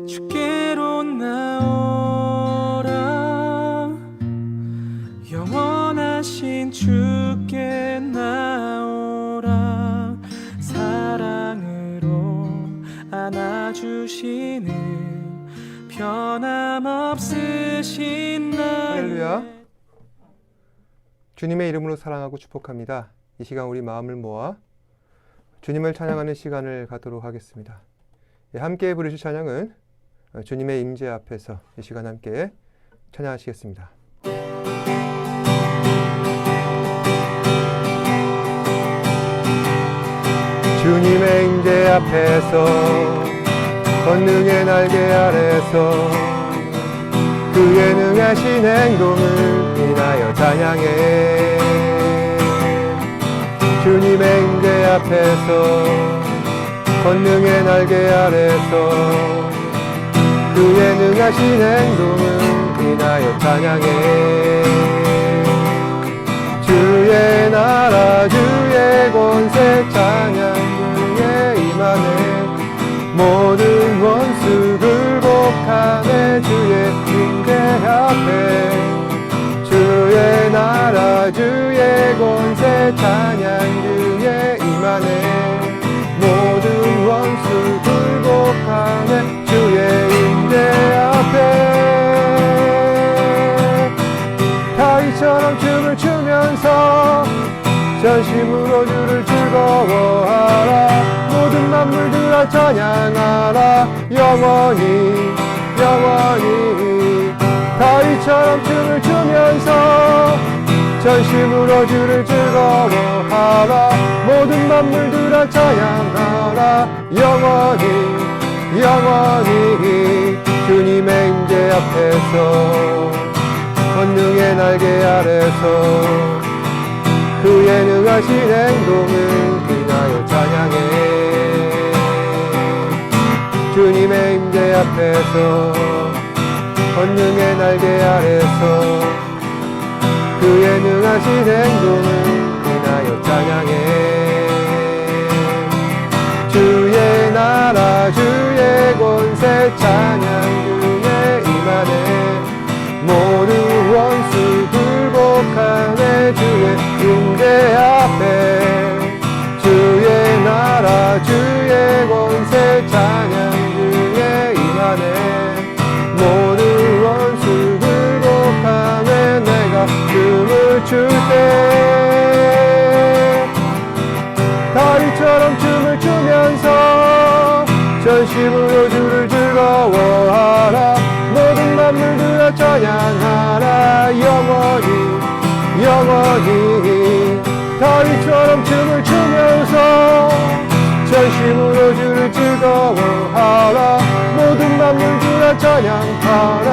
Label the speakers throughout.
Speaker 1: 주께로 나오라 영원하신 주께 나오라 사랑으로 안아주시는 변함없으신 나의
Speaker 2: 할렐루야. 주님의 이름으로 사랑하고 축복합니다. 이 시간 우리 마음을 모아 주님을 찬양하는 시간을 갖도록 하겠습니다. 함께 부르실 찬양은 주님의 임재 앞에서 이 시간 함께 찬양하시겠습니다. 주님의 임재 앞에서 권능의 날개 아래서 그의 능하신 행동을 인하여 찬양해. 주님의 임재 앞에서 권능의 날개 아래서 그의 능하신 행동을 인하여 찬양해. 주의 나라 주의 권세 찬양 주의 임하네. 모든 원수 굴복하네. 주의 임재 앞에 주의 나라 주의 권세 찬양 주의 임하네. 모든 원수 굴복하네. 주의 임재 앞에 다윗처럼 춤을 추면서 전심으로 주를 즐거워하라. 모든 만물들아 찬양하라. 영원히 영원히 다윗처럼 춤을 추면서 전심으로 주를 즐거워하라. 모든 만물들아 찬양하라. 영원히 영원히 주님의 임재 앞에서 권능의 날개 아래서 그의 능하신 행동을 인하여 찬양해. 주님의 임재 앞에서 권능의 날개 아래서 그의 능하신 행동을 인하여 찬양해. 주의 나라 주의 권세 찬양 주의 임하네. 모든 원수 굴복하네. 주의 임재 앞에 주의 나라 주의 권세 찬양 주의 임하네. 모든 원수 굴복하네. 내가 춤을 출 때 다윗처럼 춤을 추면서 전심으로 주를 즐거워하라. 모든 만물들아 찬양하라. 영원히 영원히 다윗처럼 춤을 추면서 전심으로 주를 즐거워하라. 모든 만물들아 찬양하라.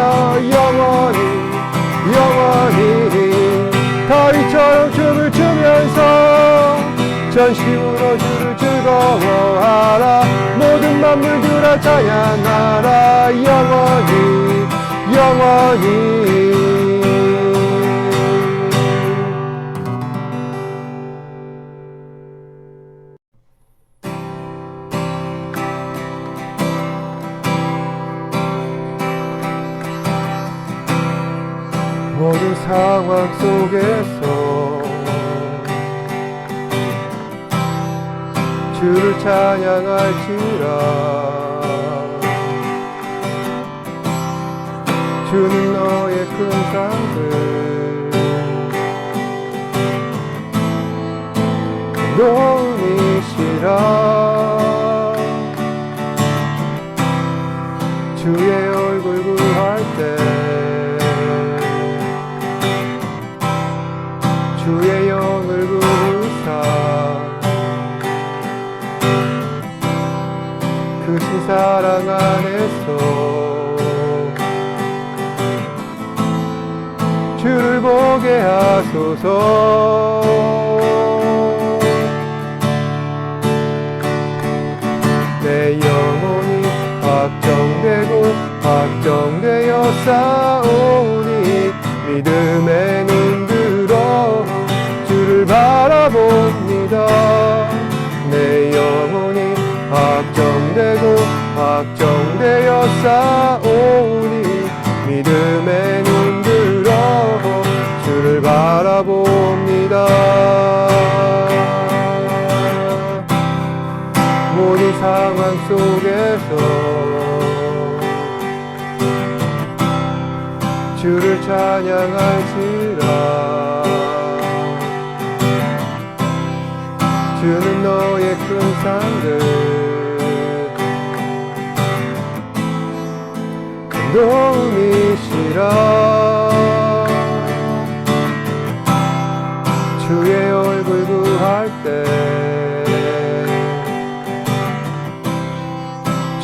Speaker 2: 영원히 영원히 다윗처럼 춤을 추면서 전심으로 주를 즐거워하라. 모든 만물들아 찬양하라. 영원히 영원히 모든 상황 속에서 주를 찬양할지라. 주는 너의 큰 상을 놓으시라. 주의 얼굴 구할 때 주의 영을 구사 크신 사랑 안에서 주를 보게 하소서. 내 영혼이 확정되고 확정되어 싸우니 믿음의 눈들어 주를 바라봅니다. 내 영혼이 확정되고 확정되어 싸우니 믿음의 눈 들어 주를 바라봅니다. 모든 상황 속에서 주를 찬양할지라. 주는 너의 큰 산들 큰 도움이시라. 주의 얼굴 구할 때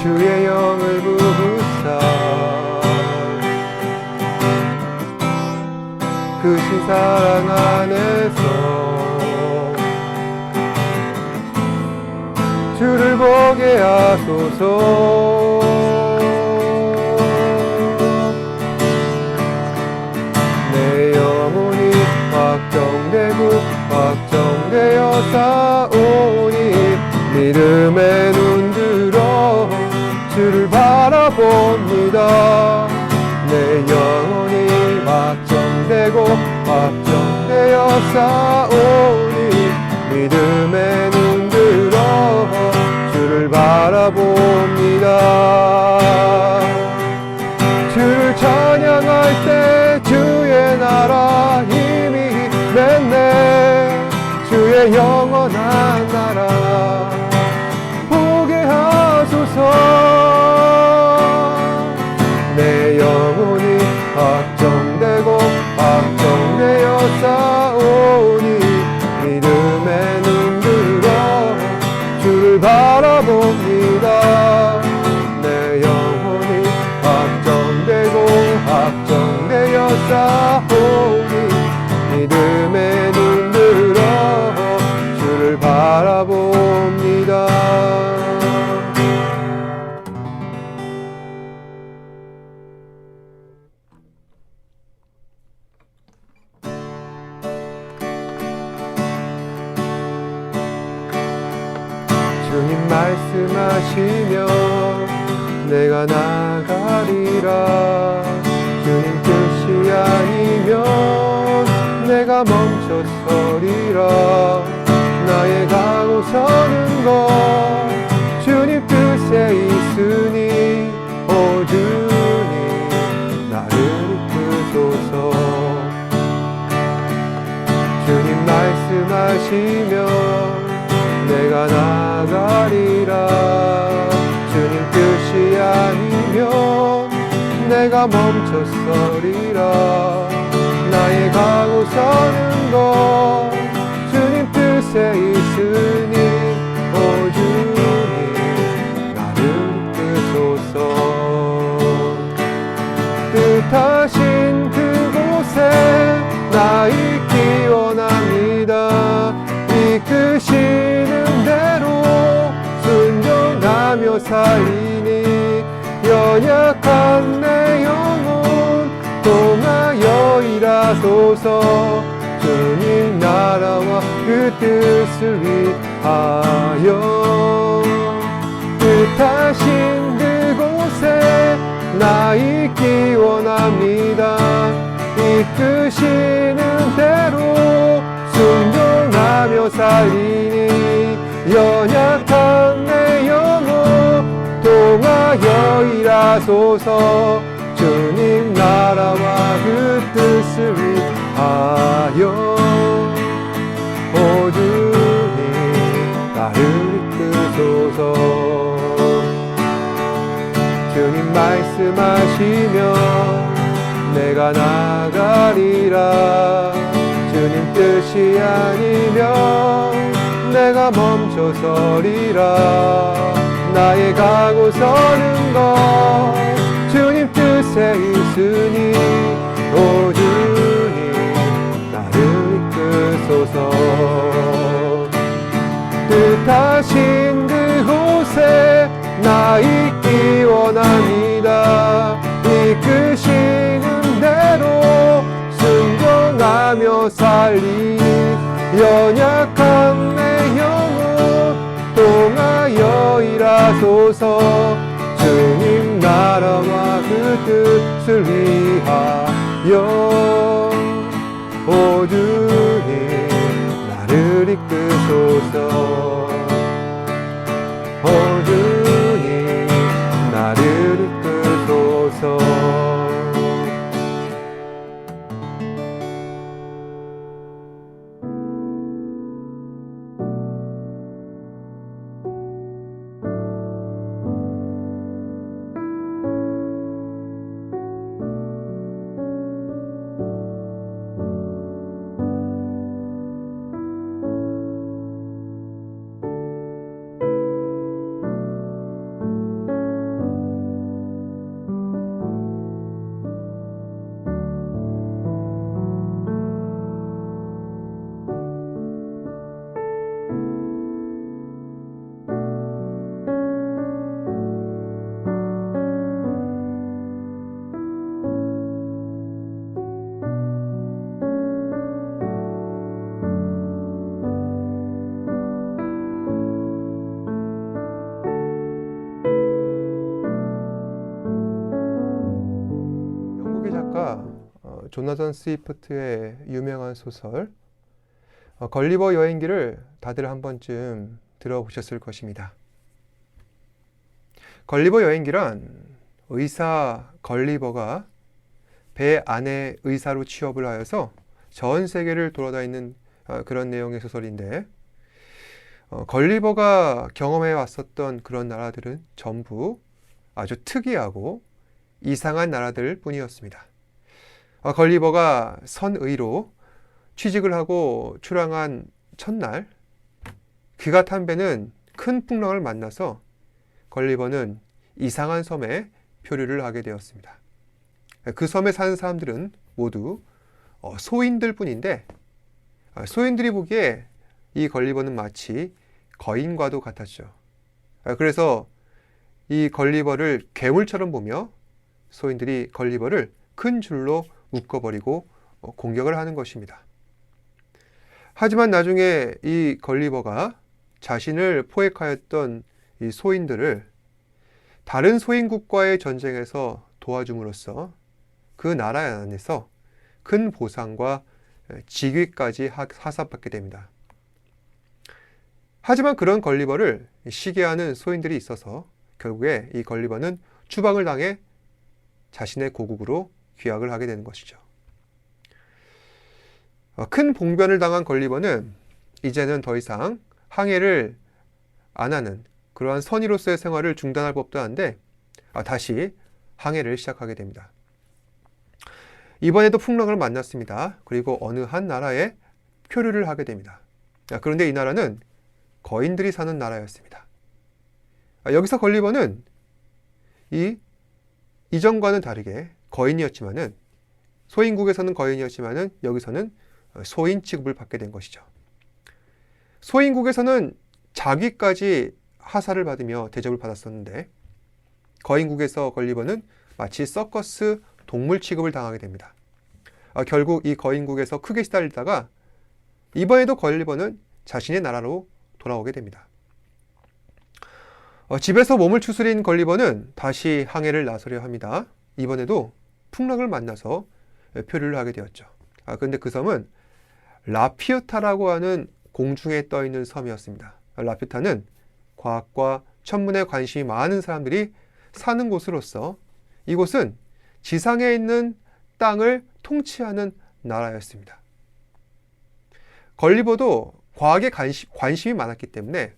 Speaker 2: 주의 영을 부으사 크신 사랑 안에서 주를 보게 하소서. 내 영혼이 확정되어 싸우니 믿음의 눈 들어 주를 바라봅니다. 내 영혼이 확정되어 싸우니 믿음의 눈 들어 주를 바라봅니다. 주를 찬양할 때 주의 나라 힘이 맺네. 주의 영원한 나라 보게 하소서. 내 영혼이 확정되어 싸우니 믿음의 눈 들어 주를 바라봅니다. 내 영혼이 확정되어 싸우니 믿음의 눈 들어 주를 바라봅니다. 주님 말씀하시며 내가 나가리라. 주님 뜻이 아니면 내가 멈춰서리라. 나의 가고 서는 것 주님 뜻에 있으니 오 주님 나를 이끄소서. 주님 말씀하시며 내가 나가리라. 주님 뜻이 아니면 내가 멈춰서리라. 나의 가고 서는 것 주님 뜻에 있으니 오 주님 나를 이끄소서. 뜻하신 그곳에 나 있기 원합니다. 이끄시는 대로 순종하며 살리니 연약한 내 영혼 통하여 일하소서. 주님 나라와 그 뜻을 위하여 뜻하신 그곳에 나 있기 원합니다. 이끄시는 대로 순종하며 살리니 연약한 내 영혼 통하여 일하소서. 주님 나라와 그 뜻을 위하여 오 주님 나를 이끄소서. 주님 말씀하시며 내가 나가리라. 주님 뜻이 아니면 내가 멈춰서리라. 나의 가고 서는 것 주님 뜻에 있으니 오 주님 나를 이끄소서. 뜻하신 그곳에 나 있기 원합니다. 이끄시는 대로 순종하며 살리 연약한 내 영혼 통하여 일하소서. 것을 위하여 오 주님 나를 이끄소서 오 주님 나를 이끄소서 영국의 작가 조나선 스위프트의 유명한 소설 걸리버 여행기를 다들 한 번쯤 들어보셨을 것입니다. 걸리버 여행기란 의사 걸리버가 배 안에 의사로 취업을 하여서 전 세계를 돌아다니는 그런 내용의 소설인데 걸리버가 경험해 왔었던 그런 나라들은 전부 아주 특이하고 이상한 나라들 뿐이었습니다. 걸리버가 선의로 취직을 하고 출항한 첫날 그가 탄 배는 큰 풍랑을 만나서 걸리버는 이상한 섬에 표류를 하게 되었습니다. 그 섬에 사는 사람들은 모두 소인들 뿐인데 소인들이 보기에 이 걸리버는 마치 거인과도 같았죠. 그래서 이 걸리버를 괴물처럼 보며 소인들이 걸리버를 큰 줄로 묶어버리고 공격을 하는 것입니다. 하지만 나중에 이 걸리버가 자신을 포획하였던 이 소인들을 다른 소인국과의 전쟁에서 도와줌으로써 그 나라 안에서 큰 보상과 직위까지 하사받게 됩니다. 하지만 그런 걸리버를 시기하는 소인들이 있어서 결국에 이 걸리버는 추방을 당해 자신의 고국으로 귀학을 하게 되는 것이죠. 큰 봉변을 당한 걸리버는 이제는 더 이상 항해를 안 하는 그러한 선의로서의 생활을 중단할 법도 한데 다시 항해를 시작하게 됩니다. 이번에도 풍랑을 만났습니다. 그리고 어느 한 나라에 표류를 하게 됩니다. 그런데 이 나라는 거인들이 사는 나라였습니다. 여기서 걸리버는 이전과는 다르게 거인이었지만은 소인국에서는 거인이었지만은 여기서는 소인 취급을 받게 된 것이죠. 소인국에서는 자기까지 하사를 받으며 대접을 받았었는데 거인국에서 걸리버는 마치 서커스 동물 취급을 당하게 됩니다. 결국 이 거인국에서 크게 시달리다가 이번에도 걸리버는 자신의 나라로 돌아오게 됩니다. 집에서 몸을 추스린 걸리버는 다시 항해를 나서려 합니다. 이번에도 풍랑을 만나서 표류를 하게 되었죠. 그런데 그 섬은 라피우타라고 하는 공중에 떠 있는 섬이었습니다. 라피우타는 과학과 천문에 관심이 많은 사람들이 사는 곳으로서 이곳은 지상에 있는 땅을 통치하는 나라였습니다. 걸리버도 과학에 관심이 많았기 때문에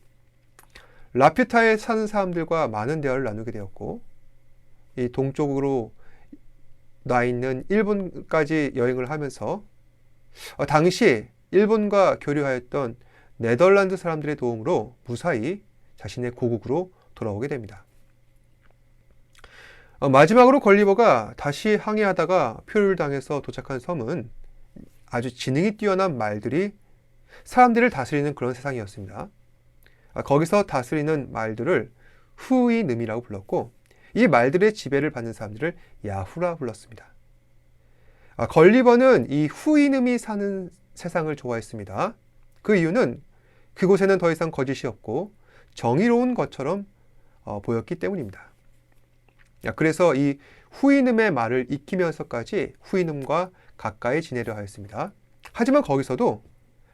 Speaker 2: 라피우타에 사는 사람들과 많은 대화를 나누게 되었고 이 동쪽으로 나 있는 일본까지 여행을 하면서 당시 일본과 교류하였던 네덜란드 사람들의 도움으로 무사히 자신의 고국으로 돌아오게 됩니다. 마지막으로 걸리버가 다시 항해하다가 표류를 당해서 도착한 섬은 아주 지능이 뛰어난 말들이 사람들을 다스리는 그런 세상이었습니다. 거기서 다스리는 말들을 후이늠이라고 불렀고 이 말들의 지배를 받는 사람들을 야후라 불렀습니다. 걸리버는 이 후이늠이 사는 세상을 좋아했습니다. 그 이유는 그곳에는 더 이상 거짓이 없고 정의로운 것처럼 보였기 때문입니다. 그래서 이 후인음의 말을 익히면서까지 후인음과 가까이 지내려 하였습니다. 하지만 거기서도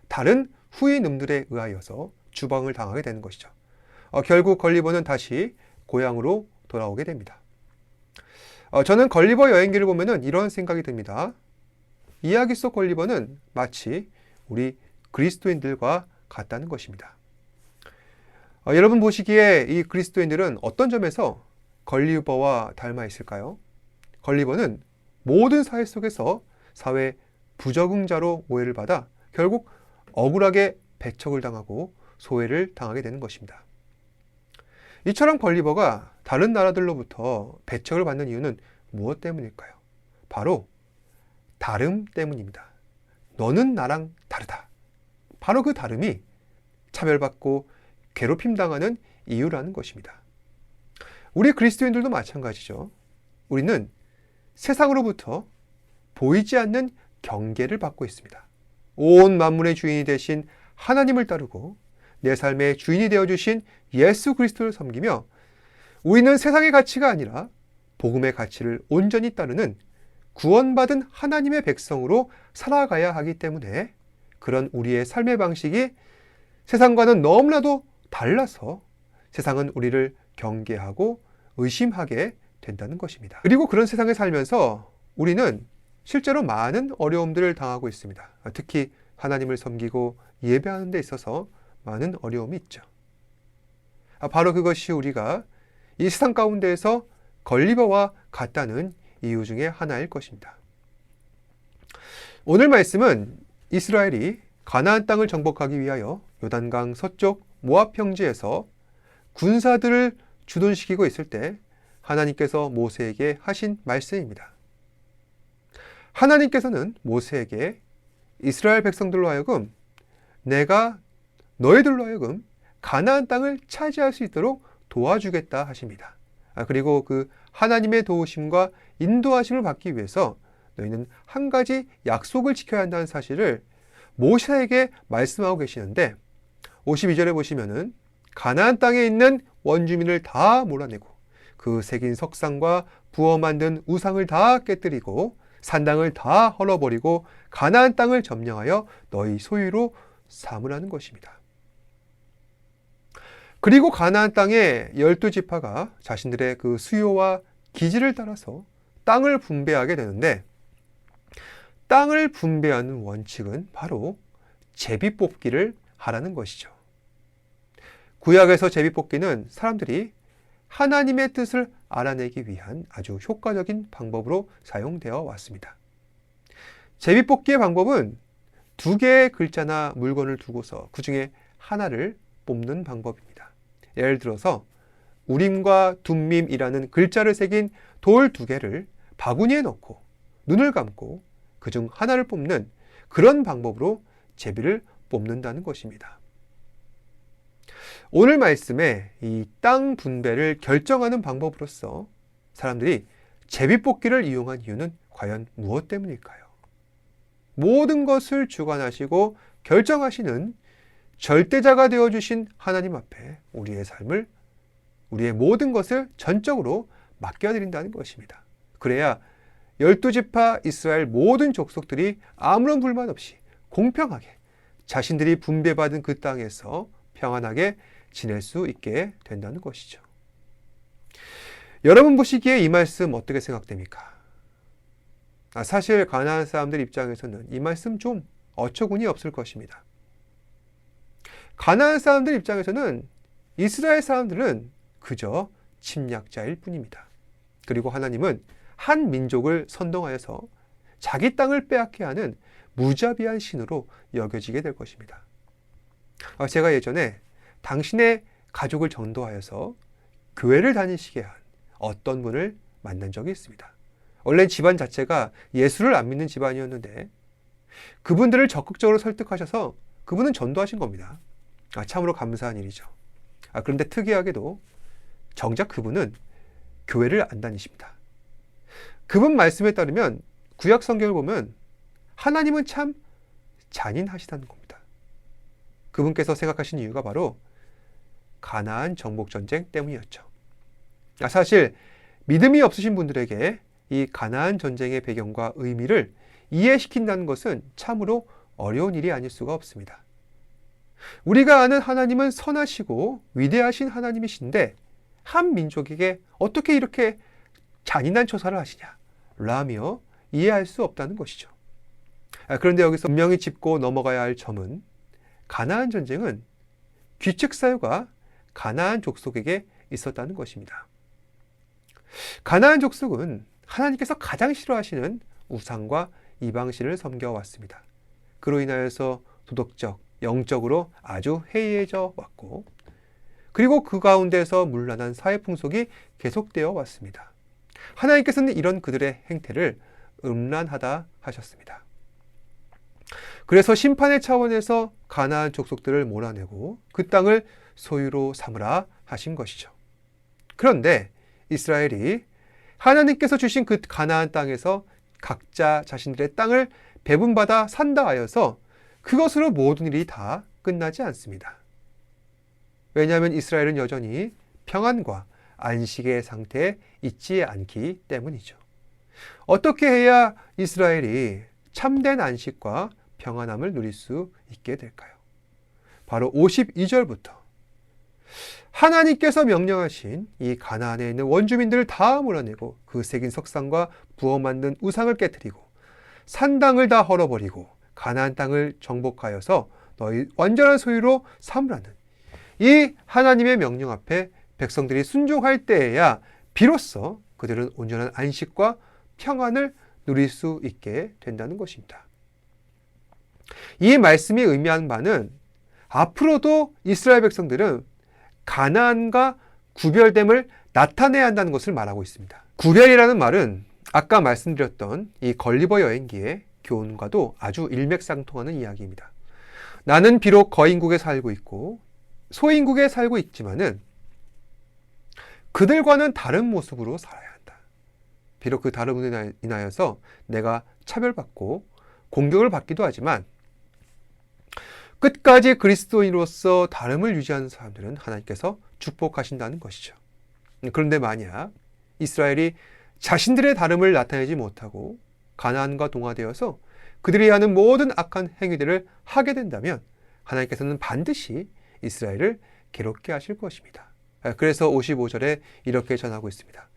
Speaker 2: 다른 후인음들에 의하여서 주방을 당하게 되는 것이죠. 결국 걸리버는 다시 고향으로 돌아오게 됩니다. 저는 걸리버 여행기를 보면은 이런 생각이 듭니다. 이야기 속 걸리버는 마치 우리 그리스도인들과 같다는 것입니다. 여러분 보시기에 이 그리스도인들은 어떤 점에서 걸리버와 닮아 있을까요? 걸리버는 모든 사회 속에서 사회 부적응자로 오해를 받아 결국 억울하게 배척을 당하고 소외를 당하게 되는 것입니다. 이처럼 걸리버가 다른 나라들로부터 배척을 받는 이유는 무엇 때문일까요? 바로 다름 때문입니다. 너는 나랑 다르다. 바로 그 다름이 차별받고 괴롭힘 당하는 이유라는 것입니다. 우리 그리스도인들도 마찬가지죠. 우리는 세상으로부터 보이지 않는 경계를 받고 있습니다. 온 만물의 주인이 되신 하나님을 따르고 내 삶의 주인이 되어주신 예수 그리스도를 섬기며 우리는 세상의 가치가 아니라 복음의 가치를 온전히 따르는 구원받은 하나님의 백성으로 살아가야 하기 때문에 그런 우리의 삶의 방식이 세상과는 너무나도 달라서 세상은 우리를 경계하고 의심하게 된다는 것입니다. 그리고 그런 세상에 살면서 우리는 실제로 많은 어려움들을 당하고 있습니다. 특히 하나님을 섬기고 예배하는 데 있어서 많은 어려움이 있죠. 바로 그것이 우리가 이 세상 가운데에서 걸리버와 같다는 이유 중에 하나일 것입니다. 오늘 말씀은 이스라엘이 가나안 땅을 정복하기 위하여 요단강 서쪽 모압 평지에서 군사들을 주둔시키고 있을 때 하나님께서 모세에게 하신 말씀입니다. 하나님께서는 모세에게 이스라엘 백성들로 하여금 내가 너희들로 하여금 가나안 땅을 차지할 수 있도록 도와주겠다 하십니다. 그리고 그 하나님의 도우심과 인도하심을 받기 위해서 너희는 한 가지 약속을 지켜야 한다는 사실을 모세에게 말씀하고 계시는데 52절에 보시면은 가나안 땅에 있는 원주민을 다 몰아내고 그 새긴 석상과 부어 만든 우상을 다 깨뜨리고 산당을 다 헐어버리고 가나안 땅을 점령하여 너희 소유로 삼으라는 것입니다. 그리고 가나안 땅의 12지파가 자신들의 그 수요와 기질을 따라서 땅을 분배하게 되는데 땅을 분배하는 원칙은 바로 제비뽑기를 하라는 것이죠. 구약에서 제비뽑기는 사람들이 하나님의 뜻을 알아내기 위한 아주 효과적인 방법으로 사용되어 왔습니다. 제비뽑기의 방법은 두 개의 글자나 물건을 두고서 그 중에 하나를 뽑는 방법입니다. 예를 들어서 우림과 둠밈이라는 글자를 새긴 돌 두 개를 바구니에 넣고 눈을 감고 그중 하나를 뽑는 그런 방법으로 제비를 뽑는다는 것입니다. 오늘 말씀에 이 땅 분배를 결정하는 방법으로서 사람들이 제비뽑기를 이용한 이유는 과연 무엇 때문일까요? 모든 것을 주관하시고 결정하시는 절대자가 되어주신 하나님 앞에 우리의 삶을, 우리의 모든 것을 전적으로 맡겨드린다는 것입니다. 그래야 12지파 이스라엘 모든 족속들이 아무런 불만 없이 공평하게 자신들이 분배받은 그 땅에서 평안하게 지낼 수 있게 된다는 것이죠. 여러분 보시기에 이 말씀 어떻게 생각됩니까? 사실 가나안 사람들 입장에서는 이 말씀 좀 어처구니 없을 것입니다. 가나안 사람들 입장에서는 이스라엘 사람들은 그저 침략자일 뿐입니다. 그리고 하나님은 한 민족을 선동하여서 자기 땅을 빼앗게 하는 무자비한 신으로 여겨지게 될 것입니다. 제가 예전에 당신의 가족을 전도하여서 교회를 다니시게 한 어떤 분을 만난 적이 있습니다. 원래 집안 자체가 예수를 안 믿는 집안이었는데 그분들을 적극적으로 설득하셔서 그분은 전도하신 겁니다. 참으로 감사한 일이죠. 그런데 특이하게도 정작 그분은 교회를 안 다니십니다. 그분 말씀에 따르면 구약 성경을 보면 하나님은 참 잔인하시다는 겁니다. 그분께서 생각하신 이유가 바로 가나안 정복 전쟁 때문이었죠. 사실 믿음이 없으신 분들에게 이 가나안 전쟁의 배경과 의미를 이해시킨다는 것은 참으로 어려운 일이 아닐 수가 없습니다. 우리가 아는 하나님은 선하시고 위대하신 하나님이신데 한 민족에게 어떻게 이렇게 잔인한 처사를 하시냐 라며 이해할 수 없다는 것이죠. 그런데 여기서 분명히 짚고 넘어가야 할 점은 가나안 전쟁은 귀책 사유가 가나안 족속에게 있었다는 것입니다. 가나안 족속은 하나님께서 가장 싫어하시는 우상과 이방신을 섬겨왔습니다. 그로 인하여서 도덕적, 영적으로 아주 해이해져 왔고, 그리고 그 가운데서 문란한 사회 풍속이 계속되어 왔습니다. 하나님께서는 이런 그들의 행태를 음란하다 하셨습니다. 그래서 심판의 차원에서 가나안 족속들을 몰아내고 그 땅을 소유로 삼으라 하신 것이죠. 그런데 이스라엘이 하나님께서 주신 그 가나안 땅에서 각자 자신들의 땅을 배분받아 산다 하여서 그것으로 모든 일이 다 끝나지 않습니다. 왜냐하면 이스라엘은 여전히 평안과 안식의 상태에 있지 않기 때문이죠. 어떻게 해야 이스라엘이 참된 안식과 평안함을 누릴 수 있게 될까요? 바로 52절부터 하나님께서 명령하신 이 가나안에 있는 원주민들을 다 몰아내고 그 새긴 석상과 부어 만든 우상을 깨뜨리고 산당을 다 헐어버리고 가나안 땅을 정복하여서 너희 완전한 소유로 삼으라는 이 하나님의 명령 앞에 백성들이 순종할 때에야 비로소 그들은 온전한 안식과 평안을 누릴 수 있게 된다는 것입니다. 이 말씀이 의미하는 바는 앞으로도 이스라엘 백성들은 가나안과 구별됨을 나타내야 한다는 것을 말하고 있습니다. 구별이라는 말은 아까 말씀드렸던 이 걸리버 여행기의 교훈과도 아주 일맥상통하는 이야기입니다. 나는 비록 거인국에 살고 있고 소인국에 살고 있지만은 그들과는 다른 모습으로 살아야 한다. 비록 그 다름으로 인하여서 내가 차별받고 공격을 받기도 하지만 끝까지 그리스도인으로서 다름을 유지하는 사람들은 하나님께서 축복하신다는 것이죠. 그런데 만약 이스라엘이 자신들의 다름을 나타내지 못하고 가나안과 동화되어서 그들이 하는 모든 악한 행위들을 하게 된다면 하나님께서는 반드시 이스라엘을 괴롭게 하실 것입니다. 그래서 55절에 이렇게 전하고 있습니다.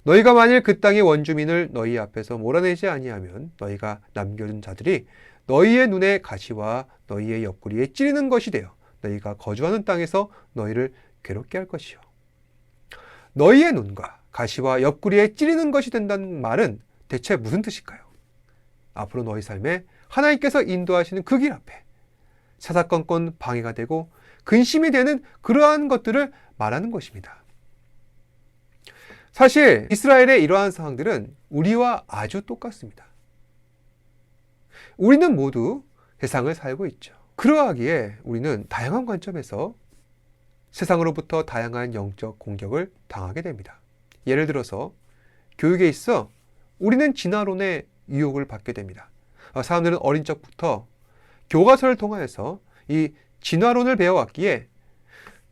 Speaker 2: 너희가 만일 그 땅의 원주민을 너희 앞에서 몰아내지 아니하면 너희가 남겨둔 자들이 너희의 눈에 가시와 너희의 옆구리에 찌르는 것이 되어 너희가 거주하는 땅에서 너희를 괴롭게 할 것이요. 너희의 눈과 가시와 옆구리에 찌르는 것이 된다는 말은 대체 무슨 뜻일까요? 앞으로 너희 삶에 하나님께서 인도하시는 그 길 앞에 사사건건 방해가 되고 근심이 되는 그러한 것들을 말하는 것입니다. 사실 이스라엘의 이러한 상황들은 우리와 아주 똑같습니다. 우리는 모두 세상을 살고 있죠. 그러하기에 우리는 다양한 관점에서 세상으로부터 다양한 영적 공격을 당하게 됩니다. 예를 들어서 교육에 있어 우리는 진화론의 유혹을 받게 됩니다. 사람들은 어린 적부터 교과서를 통하여서 이 진화론을 배워왔기에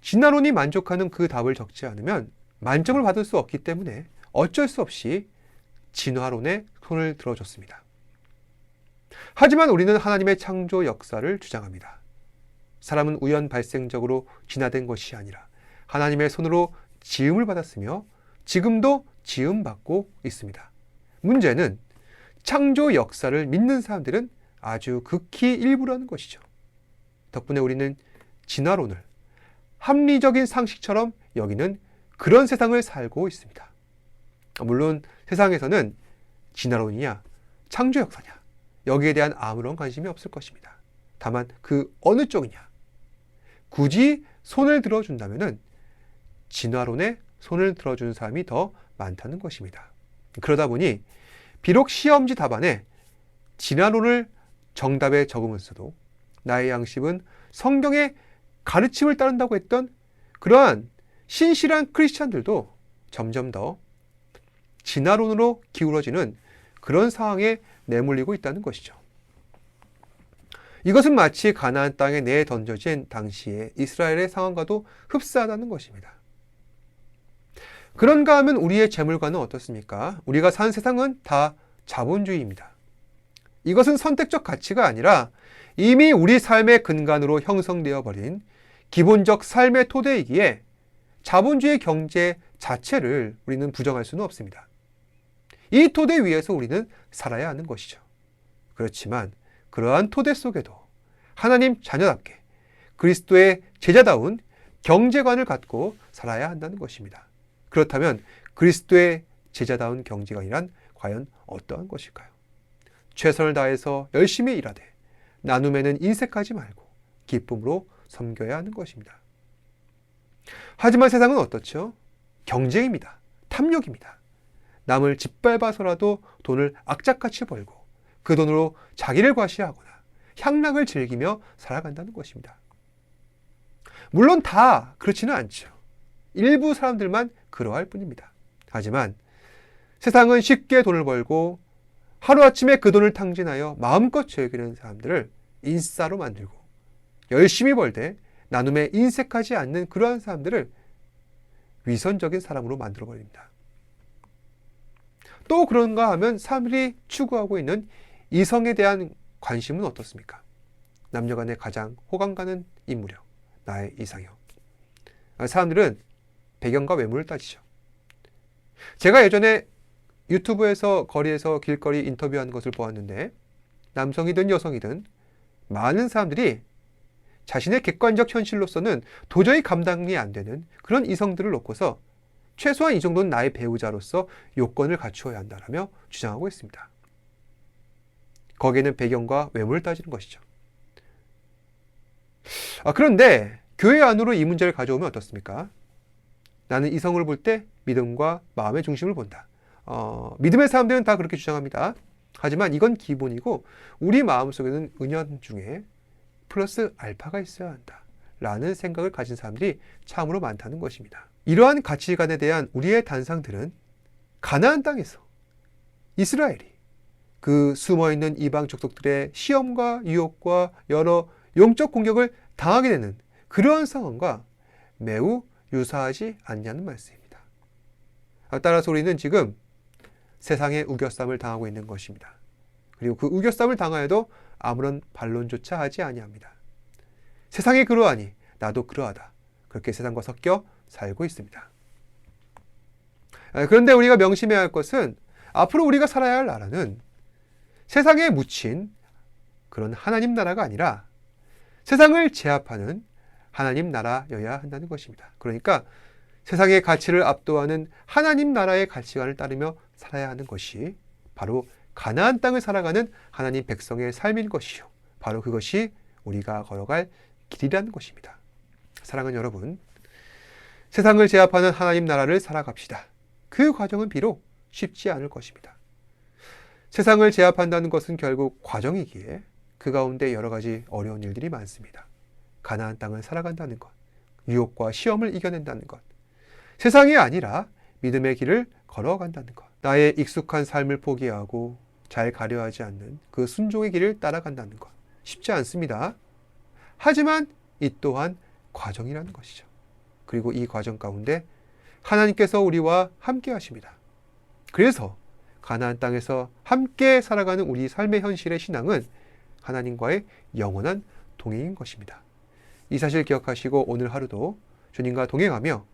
Speaker 2: 진화론이 만족하는 그 답을 적지 않으면 만점을 받을 수 없기 때문에 어쩔 수 없이 진화론에 손을 들어줬습니다. 하지만 우리는 하나님의 창조 역사를 주장합니다. 사람은 우연 발생적으로 진화된 것이 아니라 하나님의 손으로 지음을 받았으며 지금도 지음받고 있습니다. 문제는 창조 역사를 믿는 사람들은 아주 극히 일부라는 것이죠. 덕분에 우리는 진화론을 합리적인 상식처럼 여기는 그런 세상을 살고 있습니다. 물론 세상에서는 진화론이냐 창조 역사냐 여기에 대한 아무런 관심이 없을 것입니다. 다만 그 어느 쪽이냐 굳이 손을 들어준다면 진화론에 손을 들어주는 사람이 더 많다는 것입니다. 그러다 보니 비록 시험지 답안에 진화론을 정답에 적으면서도 나의 양심은 성경의 가르침을 따른다고 했던 그러한 신실한 크리스찬들도 점점 더 진화론으로 기울어지는 그런 상황에 내몰리고 있다는 것이죠. 이것은 마치 가나안 땅에 내던져진 당시의 이스라엘의 상황과도 흡사하다는 것입니다. 그런가 하면 우리의 재물관은 어떻습니까? 우리가 사는 세상은 다 자본주의입니다. 이것은 선택적 가치가 아니라 이미 우리 삶의 근간으로 형성되어 버린 기본적 삶의 토대이기에 자본주의 경제 자체를 우리는 부정할 수는 없습니다. 이 토대 위에서 우리는 살아야 하는 것이죠. 그렇지만 그러한 토대 속에도 하나님 자녀답게 그리스도의 제자다운 경제관을 갖고 살아야 한다는 것입니다. 그렇다면 그리스도의 제자다운 경제관이란 과연 어떠한 것일까요? 최선을 다해서 열심히 일하되 나눔에는 인색하지 말고 기쁨으로 섬겨야 하는 것입니다. 하지만 세상은 어떻죠? 경쟁입니다. 탐욕입니다. 남을 짓밟아서라도 돈을 악착같이 벌고 그 돈으로 자기를 과시하거나 향락을 즐기며 살아간다는 것입니다. 물론 다 그렇지는 않죠. 일부 사람들만 그러할 뿐입니다. 하지만 세상은 쉽게 돈을 벌고 하루아침에 그 돈을 탕진하여 마음껏 즐기는 사람들을 인싸로 만들고 열심히 벌되 나눔에 인색하지 않는 그러한 사람들을 위선적인 사람으로 만들어버립니다. 또 그런가 하면 사람들이 추구하고 있는 이성에 대한 관심은 어떻습니까? 남녀간에 가장 호감 가는 인물이요. 나의 이상형. 사람들은 배경과 외모를 따지죠. 제가 예전에 유튜브에서 거리에서 길거리 인터뷰하는 것을 보았는데 남성이든 여성이든 많은 사람들이 자신의 객관적 현실로서는 도저히 감당이 안 되는 그런 이성들을 놓고서 최소한 이 정도는 나의 배우자로서 요건을 갖추어야 한다라며 주장하고 있습니다. 거기에는 배경과 외모를 따지는 것이죠. 그런데 교회 안으로 이 문제를 가져오면 어떻습니까? 나는 이성을 볼 때 믿음과 마음의 중심을 본다. 믿음의 사람들은 다 그렇게 주장합니다. 하지만 이건 기본이고 우리 마음속에는 은연중에 플러스 알파가 있어야 한다 라는 생각을 가진 사람들이 참으로 많다는 것입니다. 이러한 가치관에 대한 우리의 단상들은 가나안 땅에서 이스라엘이 그 숨어있는 이방 족속들의 시험과 유혹과 여러 영적 공격을 당하게 되는 그러한 상황과 매우 유사하지 않냐는 말씀입니다. 따라서 우리는 지금 세상의 우겨쌈을 당하고 있는 것입니다. 그리고 그 우겨쌈을 당하여도 아무런 반론조차 하지 아니합니다. 세상이 그러하니 나도 그러하다. 그렇게 세상과 섞여 살고 있습니다. 그런데 우리가 명심해야 할 것은 앞으로 우리가 살아야 할 나라는 세상에 묻힌 그런 하나님 나라가 아니라 세상을 제압하는 하나님 나라여야 한다는 것입니다. 그러니까 세상의 가치를 압도하는 하나님 나라의 가치관을 따르며 살아야 하는 것이 바로 가나안 땅을 살아가는 하나님 백성의 삶인 것이요. 바로 그것이 우리가 걸어갈 길이라는 것입니다. 사랑하는 여러분, 세상을 제압하는 하나님 나라를 살아갑시다. 그 과정은 비록 쉽지 않을 것입니다. 세상을 제압한다는 것은 결국 과정이기에 그 가운데 여러 가지 어려운 일들이 많습니다. 가나안 땅을 살아간다는 것, 유혹과 시험을 이겨낸다는 것, 세상이 아니라 믿음의 길을 걸어간다는 것, 나의 익숙한 삶을 포기하고 잘 가려 하지 않는 그 순종의 길을 따라간다는 것, 쉽지 않습니다. 하지만 이 또한 과정이라는 것이죠. 그리고 이 과정 가운데 하나님께서 우리와 함께 하십니다. 그래서 가나안 땅에서 함께 살아가는 우리 삶의 현실의 신앙은 하나님과의 영원한 동행인 것입니다. 이 사실 기억하시고 오늘 하루도 주님과 동행하며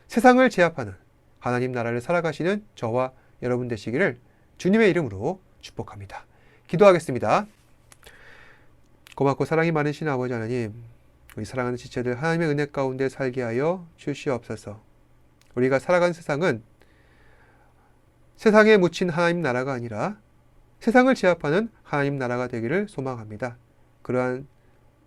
Speaker 2: 세상을 제압하는 하나님 나라를 살아가시는 저와 여러분 되시기를 주님의 이름으로 축복합니다. 기도하겠습니다. 고맙고 사랑이 많으신 아버지 하나님, 우리 사랑하는 지체들 하나님의 은혜 가운데 살게 하여 주시옵소서. 우리가 살아가는 세상은 세상에 묻힌 하나님 나라가 아니라 세상을 제압하는 하나님 나라가 되기를 소망합니다. 그러한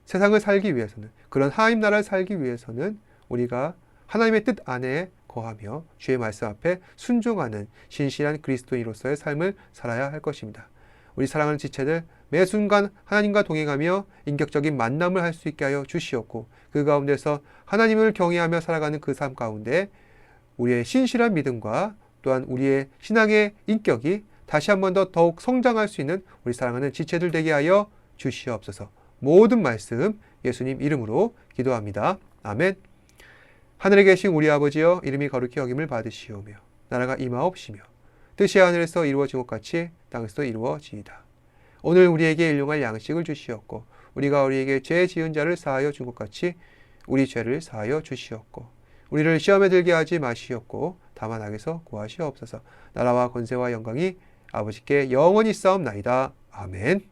Speaker 2: 세상을 살기 위해서는, 그런 하나님 나라를 살기 위해서는 우리가 하나님의 뜻 안에 거하며 주의 말씀 앞에 순종하는 신실한 그리스도인으로서의 삶을 살아야 할 것입니다. 우리 사랑하는 지체들 매 순간 하나님과 동행하며 인격적인 만남을 할 수 있게 하여 주시옵고, 그 가운데서 하나님을 경외하며 살아가는 그 삶 가운데 우리의 신실한 믿음과 또한 우리의 신앙의 인격이 다시 한 번 더 더욱 성장할 수 있는 우리 사랑하는 지체들 되게 하여 주시옵소서. 모든 말씀 예수님 이름으로 기도합니다. 아멘. 하늘에 계신 우리 아버지여 이름이 거룩히 여김을 받으시오며 나라가 임하옵시며 뜻이 하늘에서 이루어진 것 같이 땅에서도 이루어지이다. 오늘 우리에게 일용할 양식을 주시옵고 우리가 우리에게 죄 지은 자를 사하여 준 것 같이 우리 죄를 사하여 주시옵고 우리를 시험에 들게 하지 마시옵고 다만 악에서 구하시옵소서. 나라와 권세와 영광이 아버지께 영원히 싸움나이다. 아멘.